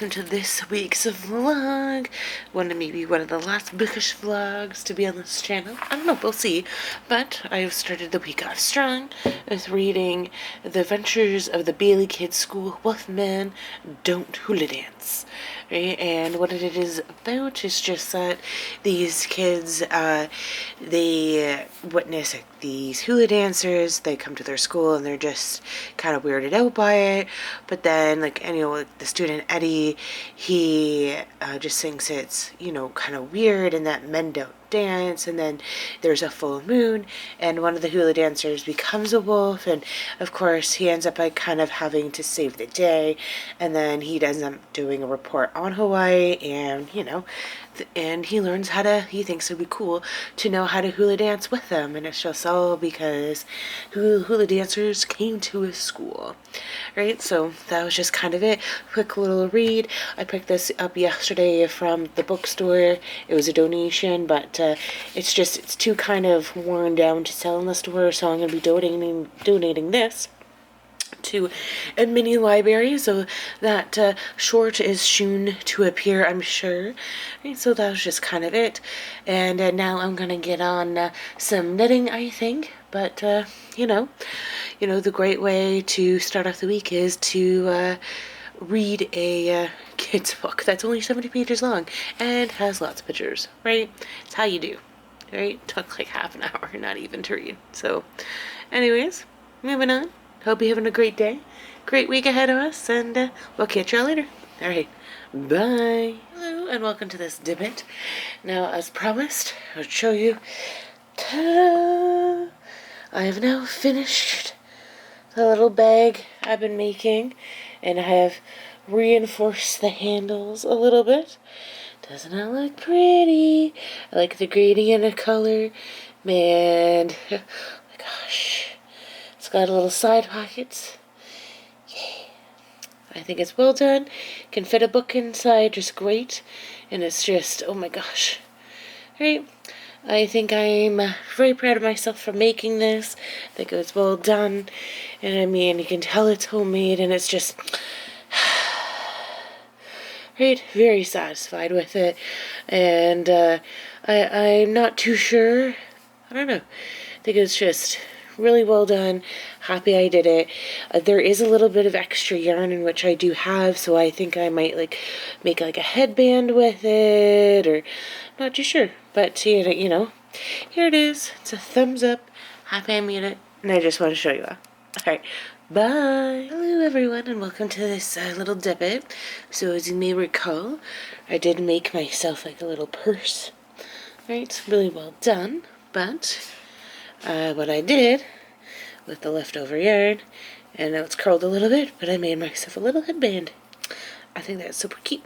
welcome to this week's vlog. Maybe one of the last bookish vlogs to be on this channel. I don't know, we'll see. But I've started the week off strong with reading The Adventures of the Bailey Kids School Wolfman Don't Hula Dance. Right? And what it is about is just that these kids, they witness these hula dancers. They come to their school and they're just kind of weirded out by it. But then, the student Eddie, he just thinks it's, kind of weird and that men don't dance. And then there's a full moon and one of the hula dancers becomes a wolf, and of course he ends up kind of having to save the day, and then he ends up doing a report on Hawaii, and and he learns he thinks it'd be cool to know how to hula dance with them, and it's just all because hula dancers came to his school. Right, so that was just kind of it. Quick little read. I picked this up yesterday from the bookstore. It was a donation, but it's too kind of worn down to sell in the store, so I'm going to be donating this to a mini library, so that short is soon to appear, I'm sure. Right, so that was just kind of it, and now I'm gonna get on some knitting, I think. But the great way to start off the week is to read a kid's book that's only 70 pages long and has lots of pictures. Right, it's how you do. Right, it took like half an hour, not even to read. So anyways, moving on. Hope you're having a great day. Great week ahead of us, and we'll catch y'all later. Alright, bye. Hello, and welcome to this Dippit. Now, as promised, I'll show you. Ta-da! I have now finished the little bag I've been making, and I have reinforced the handles a little bit. Doesn't that look pretty? I like the gradient of color, and oh my gosh. It's got a little side pockets. Yay. I think it's well done. Can fit a book inside just great. And it's just, oh my gosh. Right. I think I'm very proud of myself for making this. I think it was well done. And I mean, you can tell it's homemade, and it's just, right, very satisfied with it. And I'm not too sure. I don't know. I think it's just really well done. Happy I did it. There is a little bit of extra yarn in which I do have, so I think I might make a headband with it, or not too sure. But here it is. It's a thumbs up. Happy I made it, and I just want to show you all. Alright, bye. Hello everyone, and welcome to this little Dippit. So as you may recall, I did make myself a little purse. Right, really well done. But what I did with the leftover yarn, and now it's curled a little bit, but I made myself a little headband. I think that's super cute.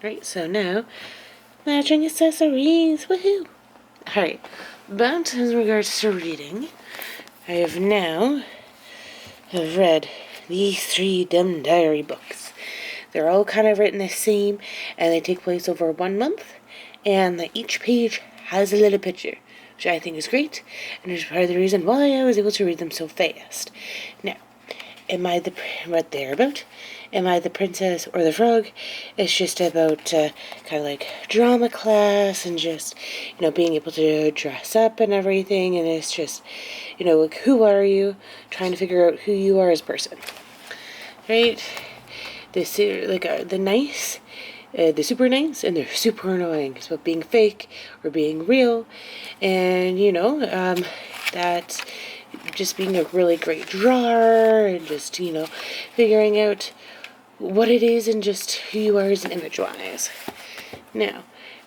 Right, so now, matching accessories, woohoo! Alright, but in regards to reading, I have read these 3 dumb diary books. They're all kind of written the same, and they take place over 1 month, and each page has a little picture, which I think is great, and is part of the reason why I was able to read them so fast. Now, what they're about? Am I the princess or the frog? It's just about kind of like drama class, and just, being able to dress up and everything, and it's just, who are you? Trying to figure out who you are as a person. Right? The super nice, and they're super annoying. It's about being fake or being real, and that just being a really great drawer, and just figuring out what it is and just who you are as an image wise. Now,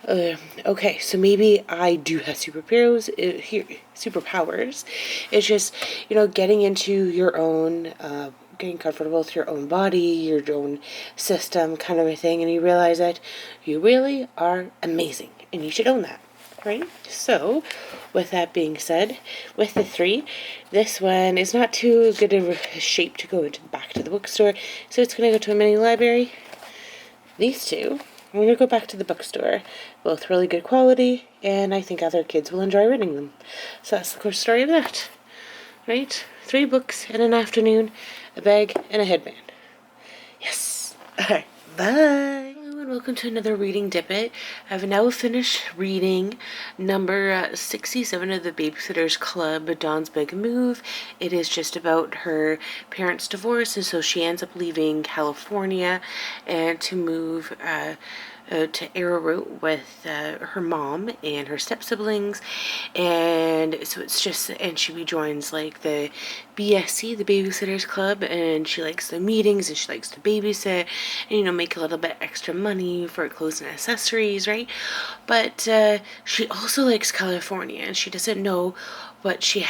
okay, so maybe I do have superpowers. It's just getting into your own. Getting comfortable with your own body, your own system, kind of a thing, and you realize that you really are amazing, and you should own that, right? So, with that being said, with the 3, this one is not too good of a shape to go back to the bookstore, so it's going to go to a mini library. These 2, I'm going to go back to the bookstore. Both really good quality, and I think other kids will enjoy reading them. So that's the course story of that. Right? 3 books in an afternoon, a bag, and a headband. Yes. Alright, Bye! Hello and welcome to another reading Dippit. I've now finished reading number 67 of the Babysitter's Club, Dawn's Big Move. It is just about her parents' divorce, and so she ends up leaving California and to move to Arrowroot with her mom and her step-siblings, and so it's just, and she rejoins like the BSC, the Babysitter's Club, and she likes the meetings and she likes to babysit and, you know, make a little bit extra money for clothes and accessories, right? But she also likes California, and she doesn't know what she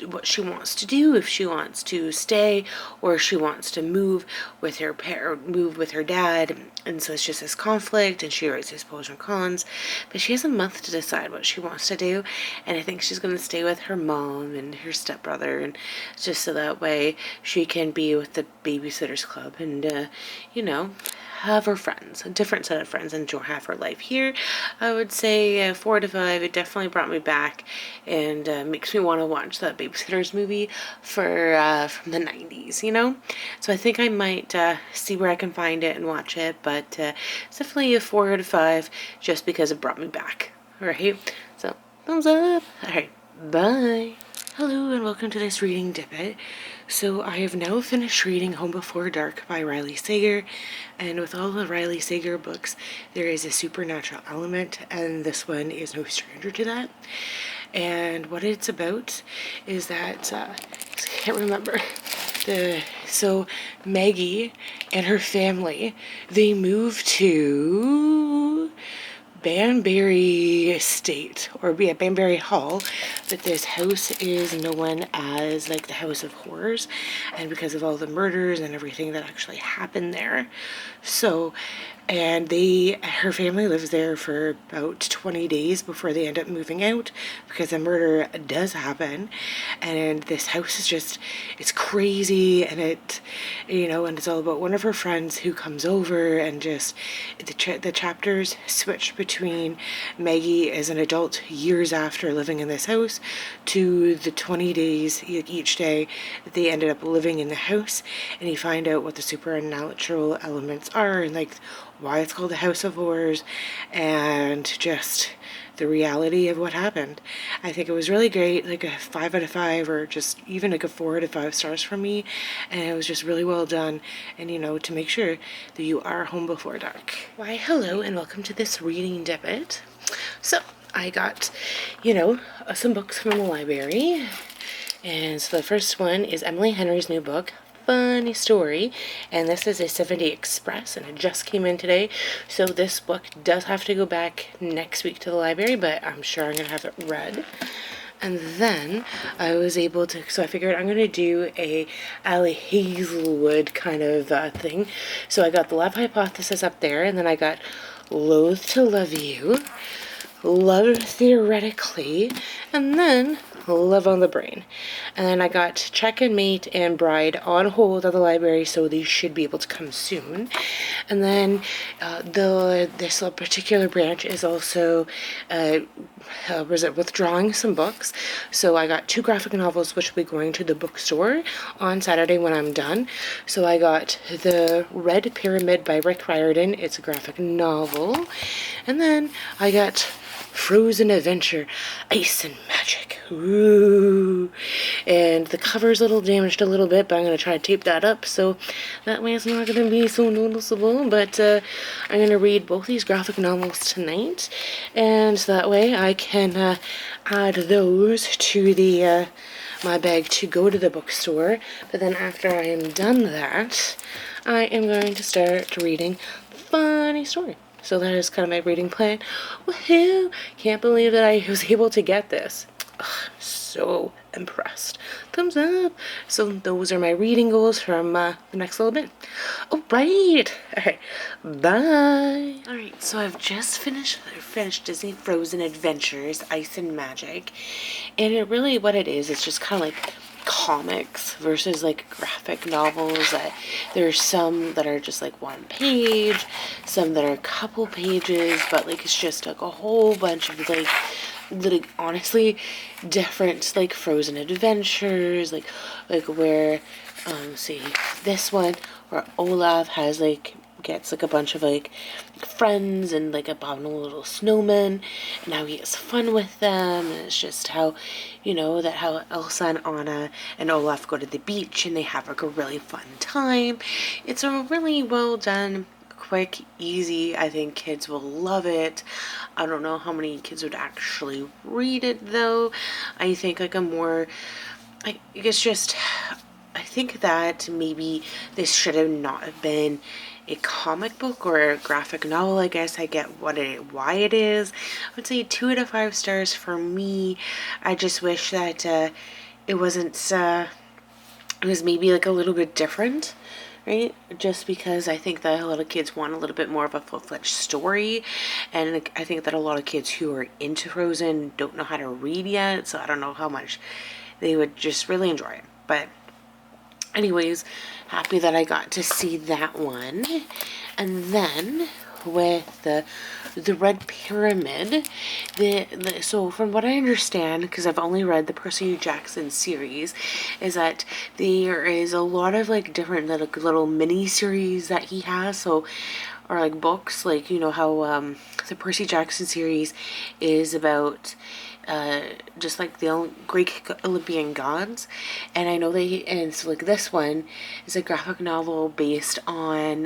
wants to do, if she wants to stay or if she wants to move with her dad. And so it's just this conflict, and she writes these pros and cons, but she has a month to decide what she wants to do. And I think she's going to stay with her mom and her stepbrother, and just so that way she can be with the Babysitter's Club and you know, have her friends, a different set of friends, and have her life here. I would say 4 out of 5. It definitely brought me back and makes me want to watch that Babysitter's movie from the 90s, you know? So I think I might see where I can find it and watch it, but it's definitely a 4 out of 5 just because it brought me back. Alright, so thumbs up. Alright, bye. Hello and welcome to this reading Dippit. So I have now finished reading Home Before Dark by Riley Sager, and with all the Riley Sager books there is a supernatural element, and this one is no stranger to that. And what it's about is that I can't remember so Maggie and her family, they move to Banbury Estate, or yeah, Banbury Hall, but this house is known as like the House of Horrors, and because of all the murders and everything that actually happened there. So, and her family lives there for about 20 days before they end up moving out, because a murder does happen. And this house is just, it's crazy, and it, you know, and it's all about one of her friends who comes over, and just the chapters switch between Maggie as an adult years after living in this house to the 20 days each day that they ended up living in the house, and you find out what the supernatural elements are, and like why it's called the House of Horrors, and just the reality of what happened. I think it was really great, like a 5 out of 5, or just even like a 4 out of 5 stars from me, and it was just really well done. And you know, to make sure that you are home before dark. Why, hello and welcome to this reading Dippit. So I got, you know, some books from the library, and so the first one is Emily Henry's new book, Funny Story, and this is a 70 Express, and it just came in today, so this book does have to go back next week to the library, but I'm sure I'm gonna have it read. And then I was able to, so I figured I'm gonna do a Allie Hazelwood kind of thing. So I got The Love Hypothesis up there, and then I got Loathe to Love You, Love Theoretically, and then Love on the Brain. And then I got Check and Mate and Bride on hold at the library, so these should be able to come soon. And then this particular branch is also withdrawing some books. So I got 2 graphic novels which will be going to the bookstore on Saturday when I'm done. So I got The Red Pyramid by Rick Riordan. It's a graphic novel. And then I got Frozen Adventure, Ice and Magic. Ooh. And the cover's a little damaged a little bit, but I'm going to try to tape that up so that way it's not going to be so noticeable. But I'm going to read both these graphic novels tonight, and so that way I can add those to the my bag to go to the bookstore. But then after I am done that, I am going to start reading Funny Story. So that is kind of my reading plan. Woohoo! Can't believe that I was able to get this. Ugh, I'm so impressed. Thumbs up. So those are my reading goals from the next little bit. Alright. Alright. Bye. Alright, so I've just finished Disney Frozen Adventures, Ice and Magic. And it really, what it is, it's just kind of like comics versus like graphic novels. That there's some that are just like 1 page, some that are a couple pages, but like it's just like a whole bunch of like honestly different like Frozen adventures, like where see this one where Olaf has like gets like a bunch of like friends and like abominable little snowmen, and how he has fun with them. And it's just how, you know, that how Elsa and Anna and Olaf go to the beach and they have like a really fun time. It's a really well done, quick, easy. I think kids will love it. I don't know how many kids would actually read it though. I think like a more, like, it's just, I think that maybe this should have not have been a comic book or a graphic novel. I guess I get why it is. I would say 2 out of 5 stars for me. I just wish that it wasn't. It was maybe like a little bit different, right? Just because I think that a lot of kids want a little bit more of a full-fledged story, and like, I think that a lot of kids who are into Frozen don't know how to read yet, so I don't know how much they would just really enjoy it. But anyways, happy that I got to see that one. And then with the Red Pyramid, so from what I understand, because I've only read the Percy Jackson series, is that there is a lot of like different little mini series that he has. So, or like books, like, you know how the Percy Jackson series is about just like the Greek Olympian gods, and I know and so like this one is a graphic novel based on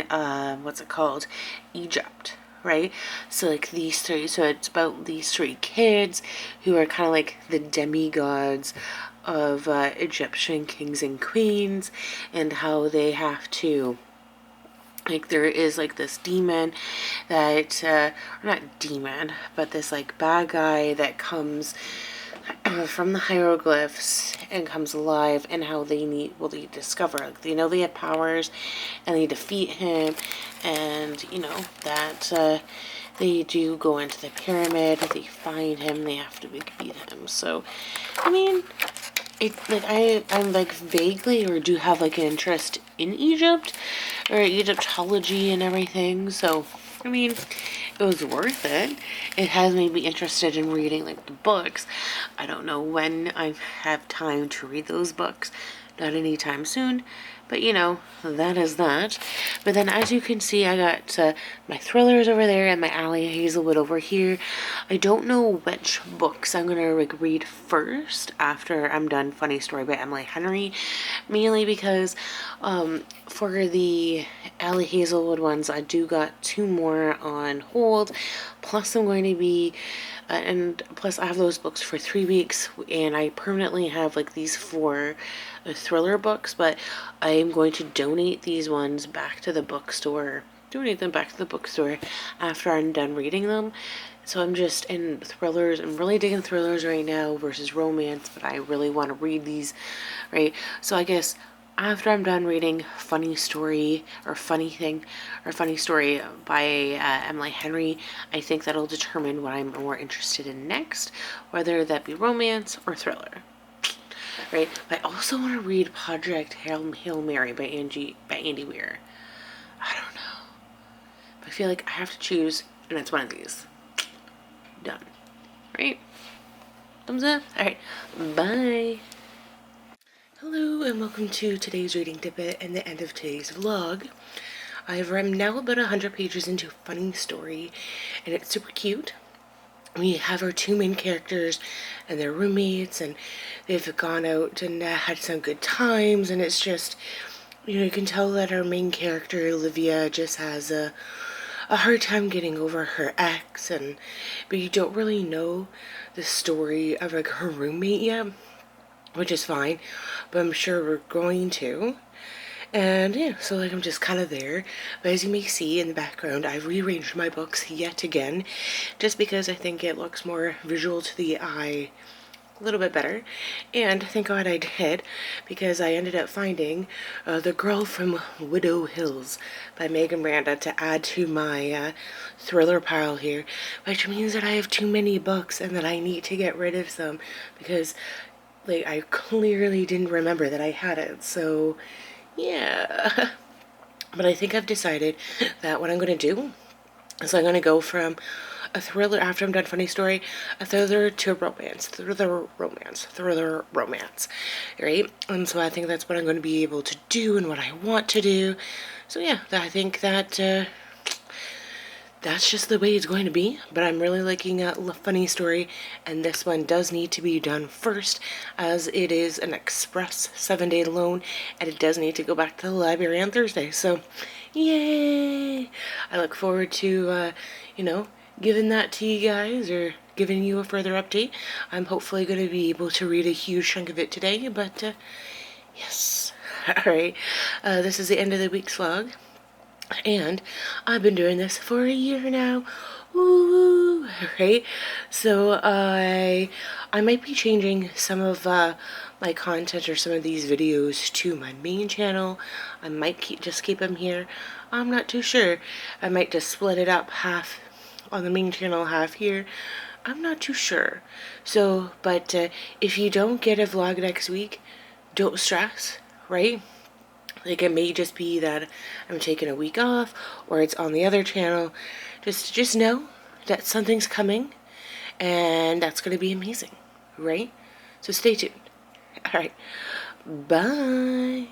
what's it called, Egypt, right? So like these three, so it's about these 3 kids who are kind of like the demigods of Egyptian kings and queens, and how they have to, like, there is like this demon that or not demon, but this like bad guy that comes from the hieroglyphs and comes alive, and how they discover, like, they know they have powers and they defeat him, and you know that they do go into the pyramid, they find him, they have to beat him. So I mean, I'm like vaguely, or do have like an interest in Egypt or Egyptology and everything. So I mean, it was worth it. It has made me interested in reading like the books. I don't know when I have time to read those books. Not anytime soon. But you know, that is that. But then as you can see, I got my thrillers over there and my Allie Hazelwood over here. I don't know which books I'm going to like read first after I'm done Funny Story by Emily Henry. Mainly because for the Allie Hazelwood ones, I do got 2 more on hold. Plus I'm going to be and plus I have those books for 3 weeks, and I permanently have like these 4 thriller books, but I am going to donate these ones back to the bookstore, donate them back to the bookstore after I'm done reading them. So I'm just in thrillers. I'm really digging thrillers right now versus romance, but I really want to read these, right? So I guess after I'm done reading Funny Story or Funny Thing or Funny Story by Emily Henry, I think that'll determine what I'm more interested in next, whether that be romance or thriller. Right? But I also want to read Project Hail Mary by Andy Weir. I don't know. But I feel like I have to choose, and it's one of these. Done. Right? Thumbs up? Alright. Bye. Hello and welcome to today's reading Dippit and the end of today's vlog. I'm now about 100 pages into Funny Story, and it's super cute. We have our 2 main characters and their roommates, and they've gone out and had some good times, and it's just, you know, you can tell that our main character, Olivia, just has a hard time getting over her ex, but you don't really know the story of like her roommate yet, which is fine, but I'm sure we're going to. And yeah, so like I'm just kind of there. But as you may see in the background, I've rearranged my books yet again, just because I think it looks more visual to the eye, a little bit better. And thank God I did, because I ended up finding The Girl from Widow Hills by Megan Miranda to add to my thriller pile here, which means that I have too many books and that I need to get rid of some, because like I clearly didn't remember that I had it. So yeah. But I think I've decided that what I'm going to do is I'm going to go from a thriller after I'm done funny story, a thriller to romance, thriller romance, right? And so I think that's what I'm going to be able to do and what I want to do. So yeah, I think that that's just the way it's going to be. But I'm really liking a funny story, and this one does need to be done first, as it is an express 7-day loan, and it does need to go back to the library on Thursday. So, yay! I look forward to, giving that to you guys, or giving you a further update. I'm hopefully going to be able to read a huge chunk of it today, but yes. Alright, this is the end of the week's vlog. And I've been doing this for a year now. Woo! Right? So I might be changing some of my content or some of these videos to my main channel. I might just keep them here. I'm not too sure. I might just split it up, half on the main channel, half here. I'm not too sure. So, but if you don't get a vlog next week, don't stress, right? Like, it may just be that I'm taking a week off, or it's on the other channel. Just know that something's coming, and that's going to be amazing, right? So stay tuned. All right, bye.